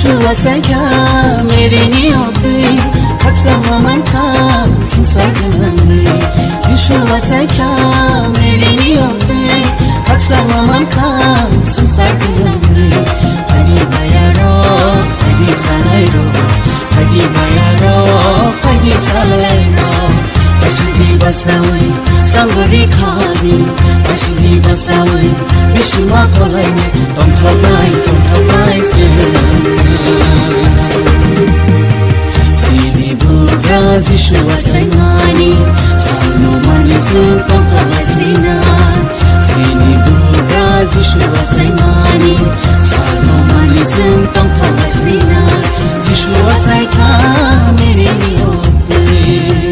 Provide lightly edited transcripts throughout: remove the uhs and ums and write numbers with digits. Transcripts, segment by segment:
Yeshua मेरे नियोते Kaksama manka sinsaydındı Yeshua मेरे नियोते Kaksama manka sinsaydındı Hadi bayaro, hadi salayro Hadi bayaro, hadi salayro Ashidi basawi, sangari khadi Ashidi basawi, bishima kolayne Don't thabai Sini buga Yeshua saymani Salno manizu kontolasina Sini buga Yeshua saymani Salno manizu kontolasina Yeshua sayka mere niyote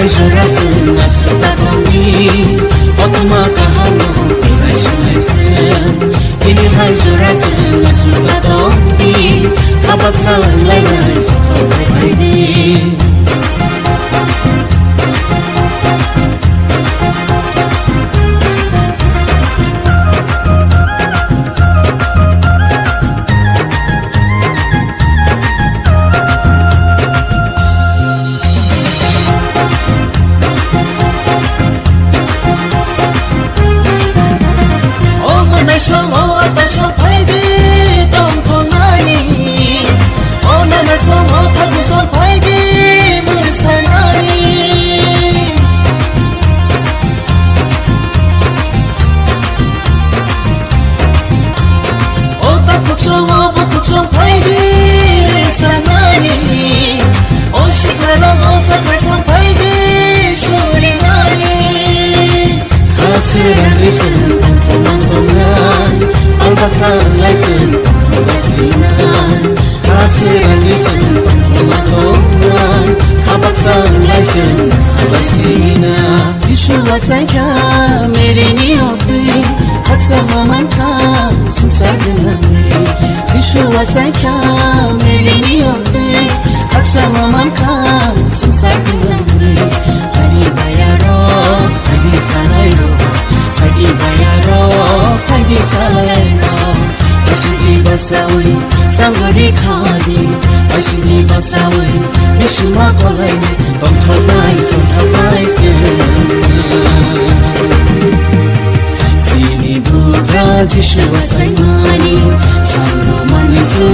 Jurasin asuta kami Otma kahano pinasinaisen Kini hai jurasin asuta kami Kabak salan layan choto baidi Listen, pangkumantungan Albaksan listen, pangkuwasinan Hasiran listen, pangkumantungan Kabaksan listen, pangkuwasinan Yeshua sayka mere niyote Kaksama manka sinsaydındı Yeshua sayka mere niyote Kaksama manka sinsaydındı Hadi bayaro, hadi salayro Hadi bayaro, hadi salayro Ashidi basawi, sangari khadi Ashidi basawi, bishima kolayne Don't thabai Sini buga Yeshua saymani Salno manizu